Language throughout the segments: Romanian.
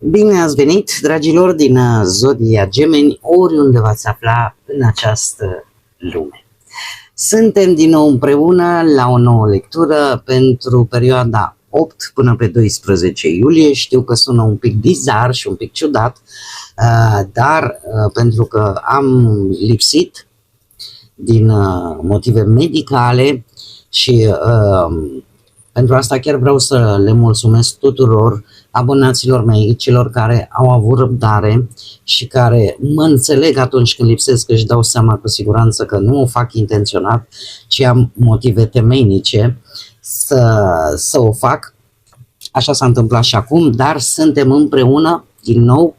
Bine ați venit, dragilor din Zodia Gemeni, oriunde v-ați afla în această lume. Suntem din nou împreună la o nouă lectură pentru perioada 8 până pe 12 iulie. Știu că sună un pic bizar și un pic ciudat, dar pentru că am lipsit din motive medicale și pentru asta chiar vreau să le mulțumesc tuturor abonaților mei, celor care au avut răbdare și care mă înțeleg atunci când lipsesc, că își dau seama cu siguranță că nu o fac intenționat, ci am motive temeinice să o fac. Așa s-a întâmplat și acum, dar suntem împreună din nou.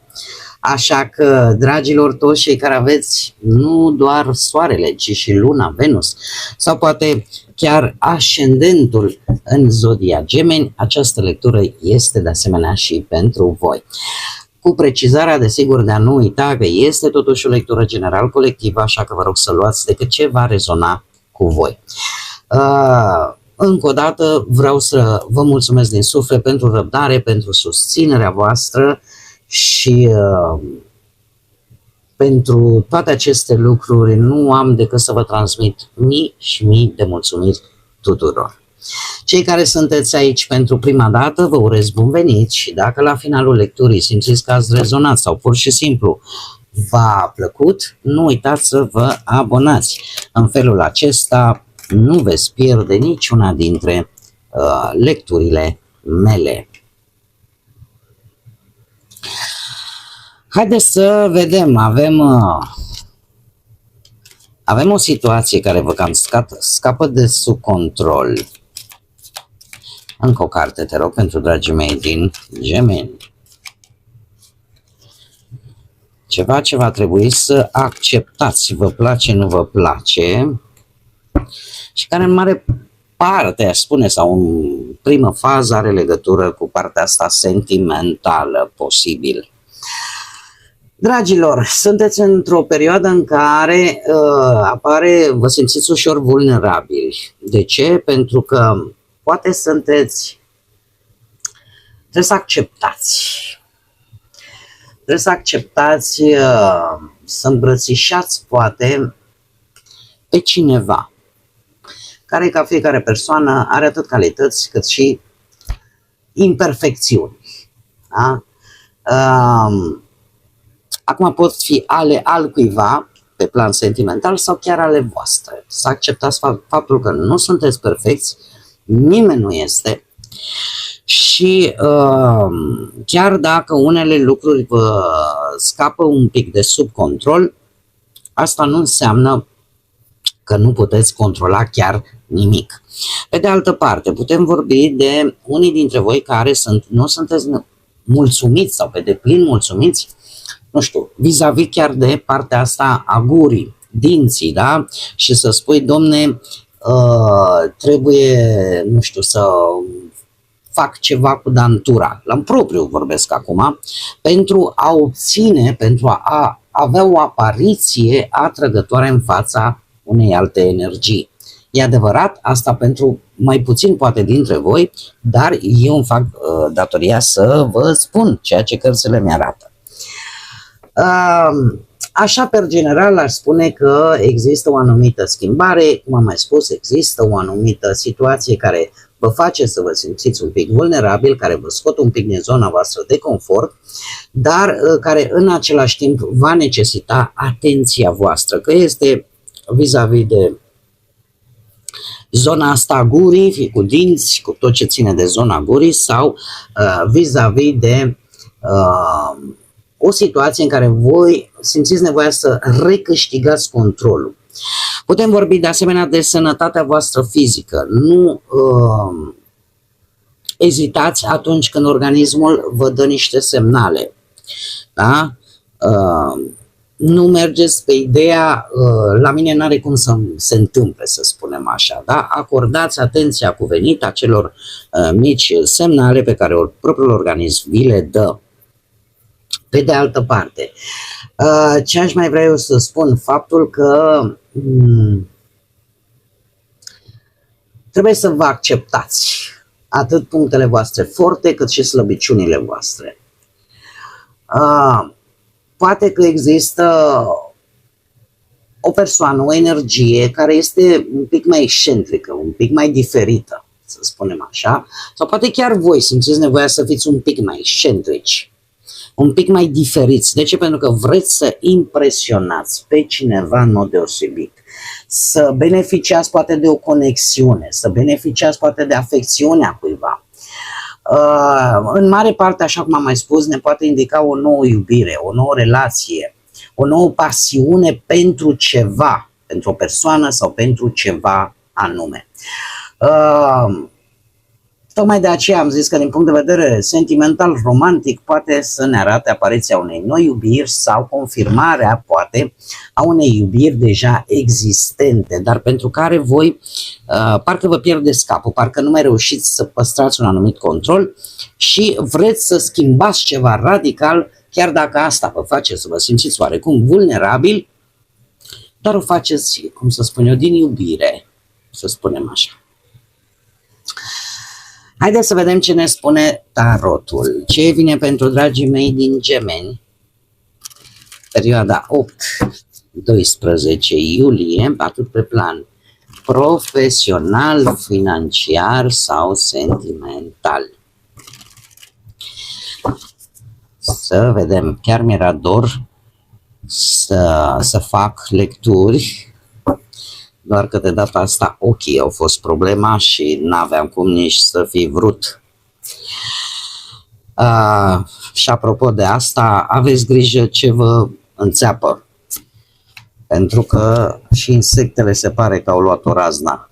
Așa că, dragilor, toți cei care aveți nu doar soarele, ci și luna, Venus, sau poate chiar ascendentul în Zodia Gemeni, această lectură este de asemenea și pentru voi. Cu precizarea, desigur, de a nu uita că este totuși o lectură general colectivă, așa că vă rog să luați decât ce va rezona cu voi. Încă o dată vreau să vă mulțumesc din suflet pentru răbdare, pentru susținerea voastră și pentru toate aceste lucruri nu am decât să vă transmit mii și mii de mulțumiri tuturor. Cei care sunteți aici pentru prima dată, vă urez bun venit și dacă la finalul lecturii simțiți că ați rezonat sau pur și simplu v-a plăcut, nu uitați să vă abonați. În felul acesta nu veți pierde niciuna dintre lecturile mele. Haideți să vedem, avem o situație care vă cam scapă de sub control. Încă o carte, te rog, pentru dragii mei din Gemeni. Ceva ce va trebui să acceptați, vă place, nu vă place, și care în mare parte, aș spune, sau în primă fază are legătură cu partea asta sentimentală, posibil. Dragilor, sunteți într-o perioadă în care vă simțiți ușor vulnerabili. De ce? Pentru că poate trebuie să acceptați. Trebuie să acceptați, să îmbrățișați poate pe cineva care, ca fiecare persoană, are atât calități cât și imperfecțiuni. Da? Acum pot fi ale altcuiva pe plan sentimental sau chiar ale voastre. Să acceptați faptul că nu sunteți perfecți, nimeni nu este, și chiar dacă unele lucruri vă scapă un pic de sub control, asta nu înseamnă că nu puteți controla chiar nimic. Pe de altă parte, putem vorbi de unii dintre voi care nu sunteți mulțumiți sau pe deplin mulțumiți, nu știu, vis-a-vis chiar de partea asta a gurii, dinții, da? Și să spui, domne, trebuie, nu știu, să fac ceva cu dantura, la propriu vorbesc acum, pentru a obține, pentru a avea o apariție atrăgătoare în fața unei alte energii. E adevărat, asta pentru mai puțin poate dintre voi, dar eu îmi fac datoria să vă spun ceea ce cărțile mi-arată. Așa, per general, aș spune că există o anumită schimbare, cum am mai spus, există o anumită situație care vă face să vă simțiți un pic vulnerabil, care vă scot un pic din zona voastră de confort, dar care în același timp va necesita atenția voastră, că este vis-a-vis de zona asta a gurii, fie cu dinți, cu tot ce ține de zona gurii, sau vis-a-vis de o situație în care voi simțiți nevoia să recâștigați controlul. Putem vorbi de asemenea de sănătatea voastră fizică. Nu ezitați atunci când organismul vă dă niște semnale. Da? Nu mergeți pe ideea, la mine n-are cum să se întâmple, să spunem așa. Da? Acordați atenția cuvenită acelor mici semnale pe care propriul organism vi le dă. Pe de altă parte, ce aș mai vrea eu să spun, faptul că trebuie să vă acceptați atât punctele voastre forte cât și slăbiciunile voastre. Poate că există o persoană, o energie care este un pic mai excentrică, un pic mai diferită, să spunem așa, sau poate chiar voi simțiți nevoia să fiți un pic mai excentrici, un pic mai diferiți. De ce? Pentru că vreți să impresionați pe cineva în mod deosebit, să beneficiați poate de o conexiune, să beneficiați poate de afecțiunea cuiva. În mare parte, așa cum am mai spus, ne poate indica o nouă iubire, o nouă relație, o nouă pasiune pentru ceva, pentru o persoană sau pentru ceva anume. Tocmai de aceea am zis că din punct de vedere sentimental, romantic, poate să ne arate apariția unei noi iubiri sau confirmarea, poate, a unei iubiri deja existente, dar pentru care voi parcă vă pierdeți capul, parcă nu mai reușiți să păstrați un anumit control și vreți să schimbați ceva radical, chiar dacă asta vă face să vă simțiți oarecum vulnerabil, dar o faceți, cum să spun eu, din iubire, să spunem așa. Haideți să vedem ce ne spune tarotul. Ce vine pentru dragii mei din Gemeni, perioada 8-12 iulie, atât pe plan profesional, financiar sau sentimental. Să vedem, chiar mi-era dor să fac lecturi, doar că de data asta ochii au fost problema și n-aveam cum nici să fi vrut. Și apropo de asta, aveți grijă ce vă înțeapă, pentru că și insectele se pare că au luat o razna.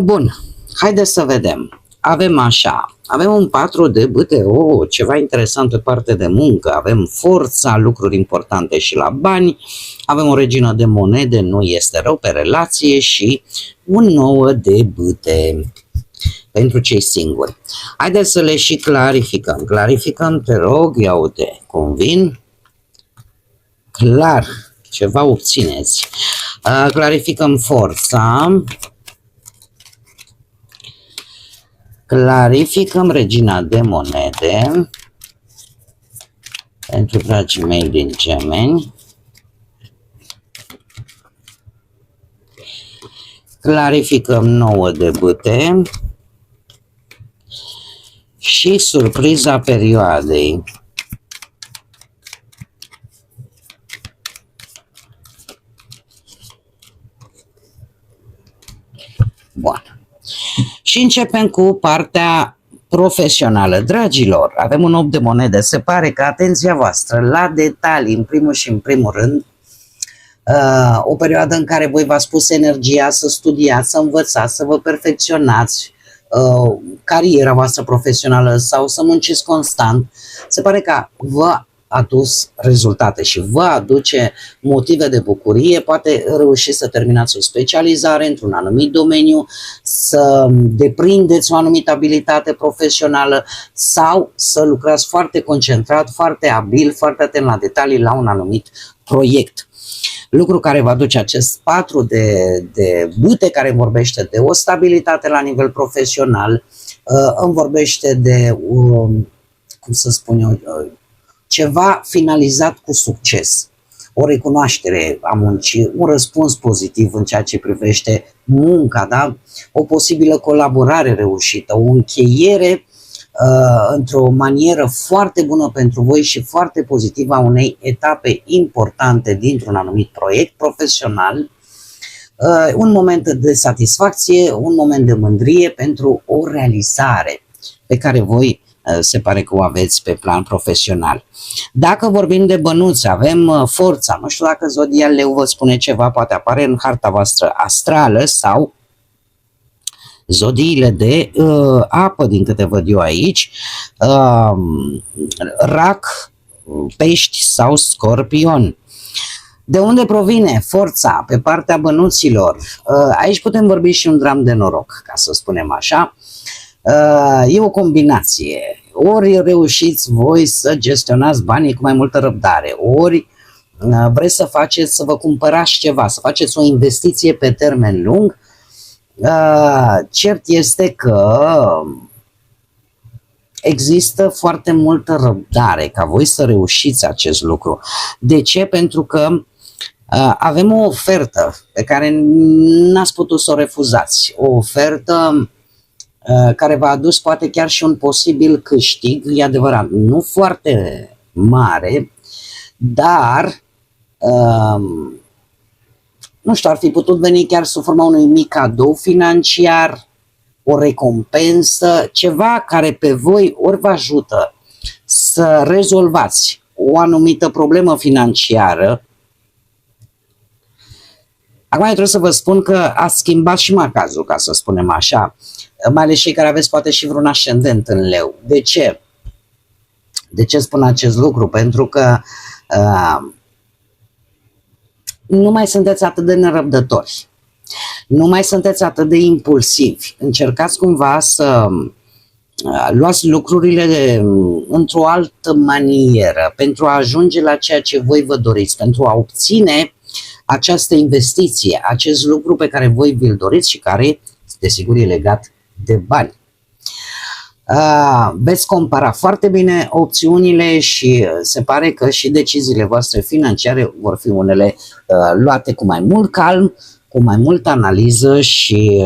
Bun, haideți să vedem. Avem așa, avem un 4 de bâte, ceva interesant pe partea de muncă, avem forța, lucruri importante și la bani, avem o regină de monede, nu este rău pe relație și un 9 de bâte pentru cei singuri. Haideți să le și clarificăm. Clarificăm, te rog, ia uite, convin? Clar, ceva obțineți. Clarificăm forța. Clarificăm regina de monede pentru dragii mei din Gemeni. Clarificăm 9 de bâte și surpriza perioadei. Bun. Și începem cu partea profesională. Dragilor, avem un 8 de monede. Se pare că atenția voastră la detalii, în primul și în primul rând, o perioadă în care voi v-ați pus energia să studiați, să învățați, să vă perfecționați cariera voastră profesională sau să munciți constant. Se pare că vă adus rezultate și vă aduce motive de bucurie, poate reușiți să terminați o specializare într-un anumit domeniu, să deprindeți o anumită abilitate profesională sau să lucrați foarte concentrat, foarte abil, foarte atent la detalii la un anumit proiect. Lucru care va duce acest 4 de bâte, care îmi vorbește de o stabilitate la nivel profesional, îmi vorbește de, cum să spun eu, ceva finalizat cu succes, o recunoaștere a muncii, un răspuns pozitiv în ceea ce privește munca, da? O posibilă colaborare reușită, o încheiere într-o manieră foarte bună pentru voi și foarte pozitivă a unei etape importante dintr-un anumit proiect profesional, un moment de satisfacție, un moment de mândrie pentru o realizare pe care voi se pare că o aveți pe plan profesional. Dacă vorbim de bănuți, avem forța, nu știu dacă Zodia Leu vă spune ceva, poate apare în harta voastră astrală sau zodiile de apă, din câte văd eu aici, rac, pești sau scorpion. De unde provine forța pe partea bănuților? Aici putem vorbi și un dram de noroc, ca să spunem așa. E o combinație. Ori reușiți voi să gestionați banii cu mai multă răbdare, ori vreți să faceți, să vă cumpărați ceva, să faceți o investiție pe termen lung. Cert este că există foarte multă răbdare ca voi să reușiți acest lucru. De ce? Pentru că avem o ofertă pe care n-ați putut să o refuzați. O ofertă care v-a adus poate chiar și un posibil câștig, e adevărat, nu foarte mare, dar nu știu, ar fi putut veni chiar sub forma unui mic cadou financiar, o recompensă, ceva care pe voi ori vă ajută să rezolvați o anumită problemă financiară. Acum trebuie să vă spun că ați schimbat și macazul, ca să spunem așa, mai ales cei care aveți poate și vreun ascendent în leu. De ce? De ce spun acest lucru? Pentru că nu mai sunteți atât de nerăbdători, nu mai sunteți atât de impulsivi. Încercați cumva să luați lucrurile într-o altă manieră pentru a ajunge la ceea ce voi vă doriți, pentru a obține această investiție, acest lucru pe care voi vi-l doriți și care, desigur, e legat de bani. Veți compara foarte bine opțiunile și se pare că și deciziile voastre financiare vor fi unele luate cu mai mult calm, cu mai multă analiză și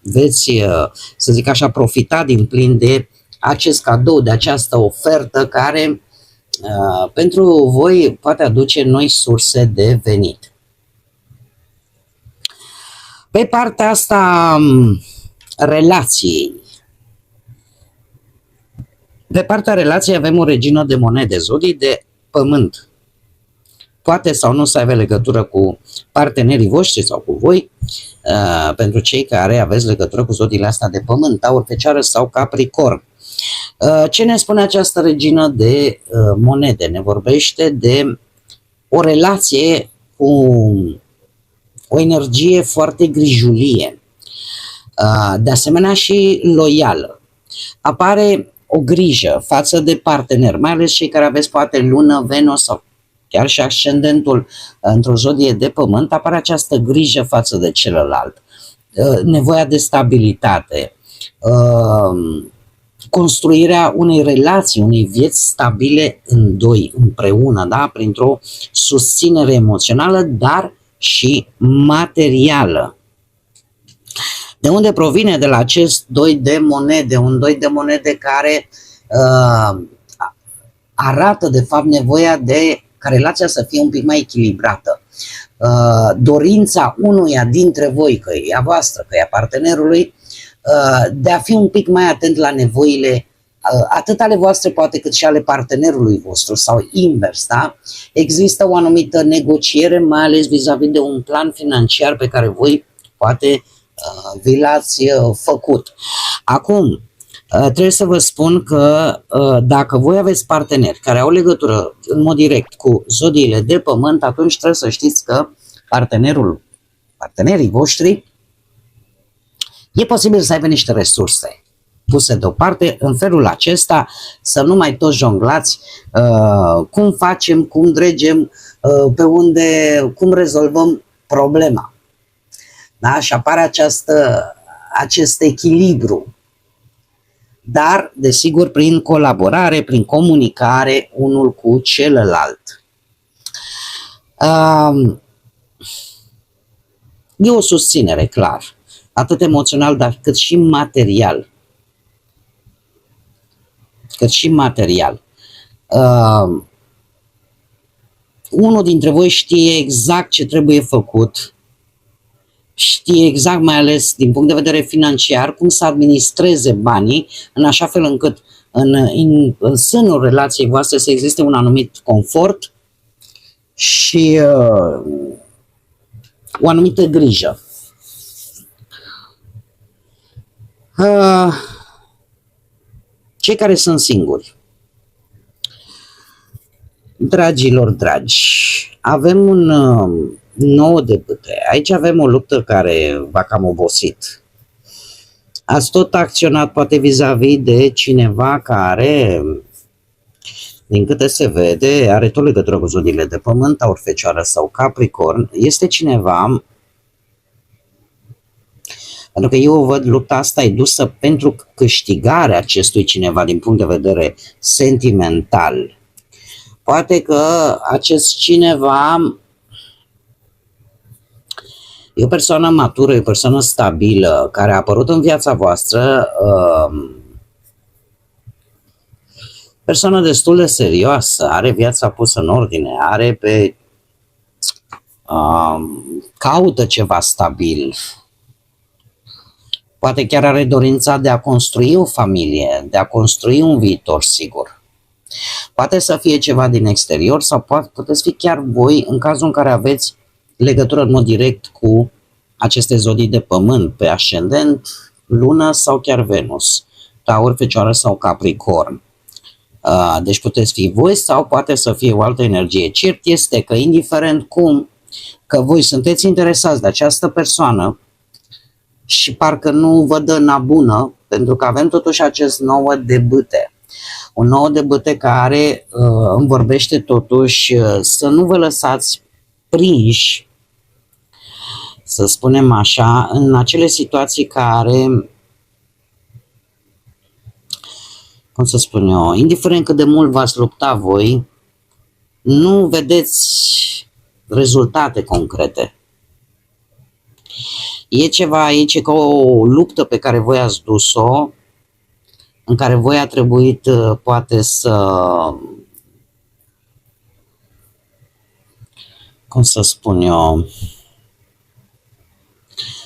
veți, să zic așa, profita din plin de acest cadou, de această ofertă care pentru voi poate aduce noi surse de venit. Pe partea asta relației, pe partea relației avem o regină de monede, zodii de pământ. Poate sau nu să aibă legătură cu partenerii voștri sau cu voi, pentru cei care aveți legătură cu zodiile astea de pământ, Taur, Fecioară sau Capricorn. Ce ne spune această regină de monede? Ne vorbește de o relație cu o energie foarte grijulie, de asemenea și loială. Apare o grijă față de partener, mai ales cei care aveți poate lună, Venus sau chiar și ascendentul într-o zodie de pământ, apare această grijă față de celălalt, nevoia de stabilitate, construirea unei relații, unei vieți stabile în doi, împreună, da? Printr-o susținere emoțională, dar și materială. De unde provine? De la acest doi de monede, un doi de monede care arată de fapt nevoia de ca relația să fie un pic mai echilibrată. Dorința unuia dintre voi, că e a voastră, că e a partenerului, de a fi un pic mai atent la nevoile atât ale voastre poate cât și ale partenerului vostru sau invers, da? Există o anumită negociere, mai ales vis-a-vis de un plan financiar pe care voi poate vi l-ați făcut. Acum, trebuie să vă spun că dacă voi aveți parteneri care au legătură în mod direct cu zodiile de pământ, atunci trebuie să știți că partenerii voștri e posibil să aibă niște resurse puse deoparte în felul acesta, să nu mai tot jonglați cum facem, cum dregem, pe unde, cum rezolvăm problema. Da? Și apare acest echilibru, dar, desigur, prin colaborare, prin comunicare unul cu celălalt. E o susținere, clar, atât emoțional, dar cât și material. Unul dintre voi știe exact ce trebuie făcut, știe exact, mai ales din punct de vedere financiar, cum să administreze banii, în așa fel încât în sânul relației voastre să existe un anumit confort și o anumită grijă. Cei care sunt singuri, dragilor dragi, avem un 9 de bâte. Aici avem o luptă care v-a cam obosit. Ați tot acționat poate vis-a-vis de cineva care, din câte se vede, are tot legătură cu zodiile de pământ, Taur, Fecioară sau Capricorn. Este cineva Pentru că eu văd lupta asta e dusă pentru câștigarea acestui cineva din punct de vedere sentimental. Poate că acest cineva e o persoană matură, e o persoană stabilă, care a apărut în viața voastră, persoană destul de serioasă, are viața pusă în ordine, are pe caută ceva stabil, poate chiar are dorința de a construi o familie, de a construi un viitor sigur. Poate să fie ceva din exterior sau puteți fi chiar voi în cazul în care aveți legătură în mod direct cu aceste zodii de pământ, pe ascendent, lună sau chiar Venus, Taur, Fecioară sau Capricorn. Deci puteți fi voi sau poate să fie o altă energie. Cert este că indiferent cum, că voi sunteți interesați de această persoană și parcă nu vă dă na bună, pentru că avem totuși acest 9 de bâte. Un 9 de bâte care îmi vorbește totuși să nu vă lăsați prinși, să spunem așa, în acele situații care, cum să spun eu, indiferent cât de mult v-ați lupta voi, nu vedeți rezultate concrete. E ceva aici, e ca o luptă pe care voi ați dus-o, în care voi a trebuit poate să, cum să spun eu,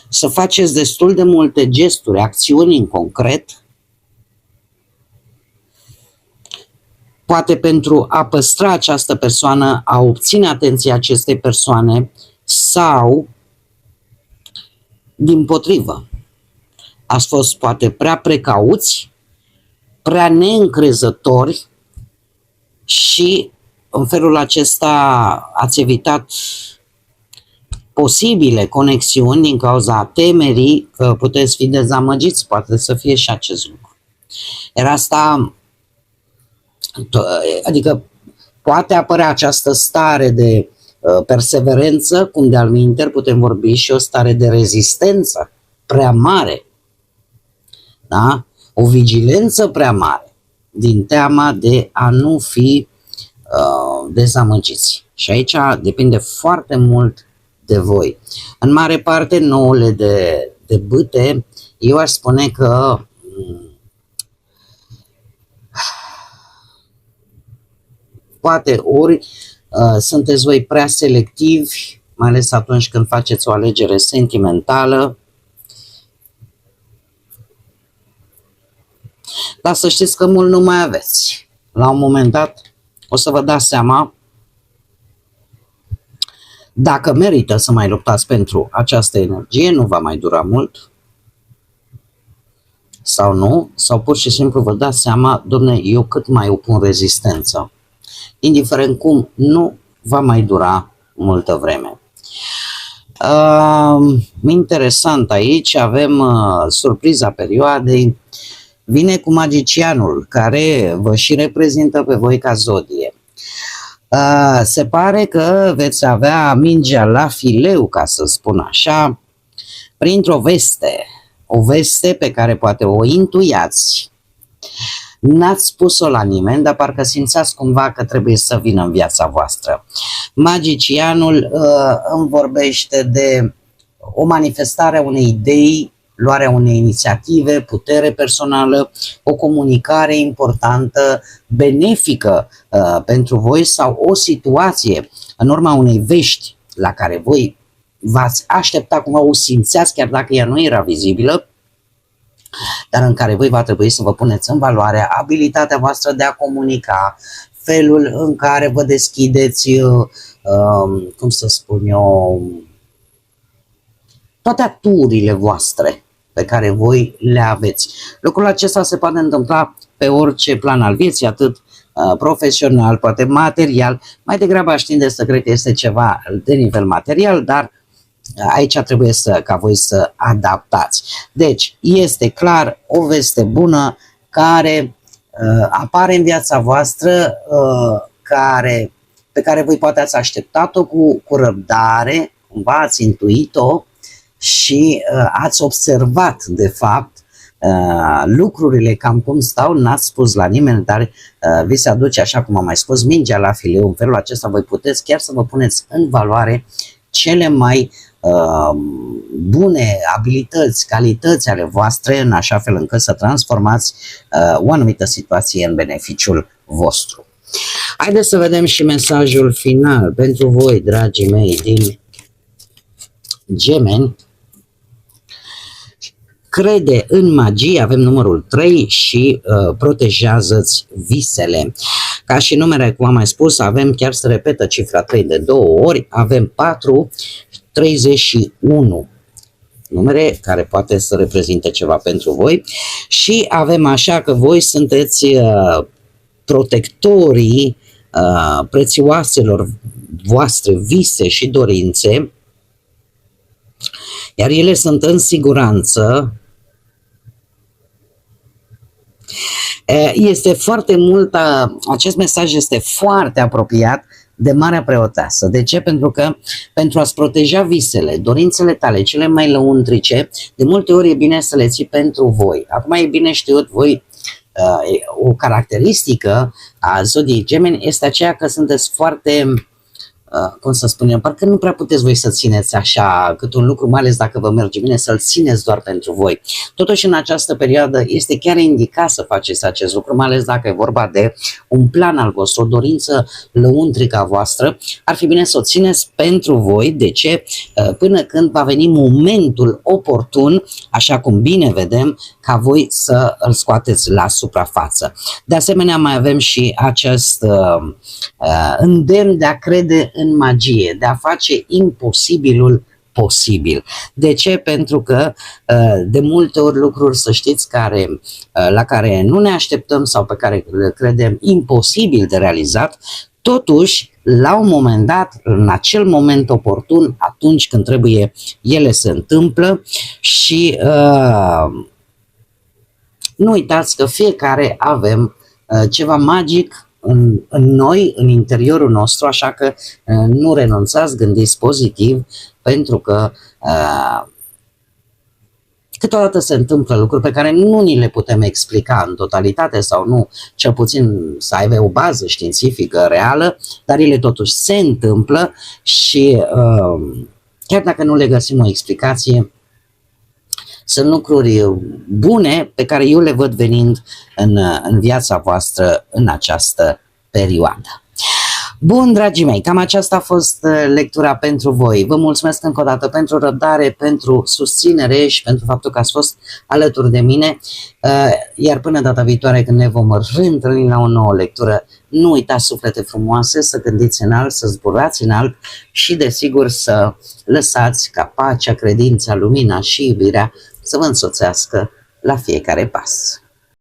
să faceți destul de multe gesturi, acțiuni în concret, poate pentru a păstra această persoană, a obține atenția acestei persoane sau, dimpotrivă, ați fost poate prea precauți, prea neîncrezători și în felul acesta ați evitat posibile conexiuni din cauza temerii că puteți fi dezamăgiți, poate să fie și acest lucru. Iar asta, adică poate apărea această stare de perseverență, cum de altminteri putem vorbi și o stare de rezistență prea mare, da? O vigilență prea mare, din teama de a nu fi dezamăgiți. Și aici depinde foarte mult de voi. În mare parte, nouăle de bâte, eu aș spune că poate ori sunteți voi prea selectivi, mai ales atunci când faceți o alegere sentimentală, dar să știți că mult nu mai aveți. La un moment dat o să vă dați seama dacă merită să mai luptați pentru această energie, nu va mai dura mult, sau nu, sau pur și simplu vă dați seama, dom'le, eu cât mai opun rezistență. Indiferent cum, nu va mai dura multă vreme. Interesant aici, avem surpriza perioadei, vine cu magicianul, care vă și reprezintă pe voi ca zodie. Se pare că veți avea mingea la fileu, ca să spun așa, printr-o veste, o veste pe care poate o intuiați. N-ați spus-o la nimeni, dar parcă simțeați cumva că trebuie să vină în viața voastră. Magicianul îmi vorbește de o manifestare a unei idei, luarea unei inițiative, putere personală, o comunicare importantă, benefică pentru voi sau o situație în urma unei vești la care voi v-ați aștepta, cumva o simțeați chiar dacă ea nu era vizibilă, dar în care voi va trebui să vă puneți în valoare abilitatea voastră de a comunica, felul în care vă deschideți, cum să spun eu, toate aturile voastre pe care voi le aveți. Lucrul acesta se poate întâmpla pe orice plan al vieții, atât profesional, poate material, mai degrabă aș tinde să cred că este ceva de nivel material, dar aici trebuie ca voi să adaptați. Deci, este clar o veste bună care apare în viața voastră, pe care voi poate ați așteptat-o cu răbdare, cumva ați intuit-o, și ați observat de fapt lucrurile cam cum stau, n-ați spus la nimeni, dar vi se aduce, așa cum am mai spus, mingea la fileu. În felul acesta voi puteți chiar să vă puneți în valoare cele mai bune abilități, calități ale voastre, în așa fel încât să transformați o anumită situație în beneficiul vostru. Haideți să vedem și mesajul final pentru voi, dragii mei, din Gemeni. Crede în magie, avem numărul 3 și protejează-ți visele. Ca și numere, cum am mai spus, avem, chiar se repetă cifra 3 de 2 ori, avem 4, 31. Numere care poate să reprezinte ceva pentru voi și avem așa că voi sunteți protectorii prețioaselor voastre vise și dorințe, iar ele sunt în siguranță. Este foarte mult, acest mesaj este foarte apropiat de Marea Preoteasă. De ce? Pentru că pentru a-ți proteja visele, dorințele tale, cele mai lăuntrice, de multe ori e bine să le ții pentru voi. Acum e bine știut, voi, o caracteristică a zodiei Gemeni este aceea că sunteți foarte, cum să spunem, parcă nu prea puteți voi să țineți așa cât un lucru, mai ales dacă vă merge bine, să-l țineți doar pentru voi. Totuși, în această perioadă este chiar indicat să faceți acest lucru, mai ales dacă e vorba de un plan al vostru, o dorință lăuntrică a voastră, ar fi bine să o țineți pentru voi. De ce? Până când va veni momentul oportun, așa cum bine vedem, ca voi să îl scoateți la suprafață. De asemenea, mai avem și acest îndemn de a crede în magie, de a face imposibilul posibil. De ce? Pentru că de multe ori lucruri, să știți, la care nu ne așteptăm sau pe care le credem imposibil de realizat, totuși, la un moment dat, în acel moment oportun, atunci când trebuie, ele se întâmplă și nu uitați că fiecare avem ceva magic în noi, în interiorul nostru, așa că nu renunțați, gândiți pozitiv, pentru că câteodată se întâmplă lucruri pe care nu ni le putem explica în totalitate sau nu, cel puțin să aibă o bază științifică reală, dar ele totuși se întâmplă și chiar dacă nu le găsim o explicație, sunt lucruri bune pe care eu le văd venind în viața voastră în această perioadă. Bun, dragii mei, cam aceasta a fost lectura pentru voi. Vă mulțumesc încă o dată pentru răbdare, pentru susținere și pentru faptul că ați fost alături de mine. Iar până data viitoare, când ne vom reîntâlni la o nouă lectură, nu uitați, suflete frumoase, să gândiți înalt, să zburați înalt și, desigur, să lăsați ca pacea, credința, lumina și iubirea să vă însoțească la fiecare pas.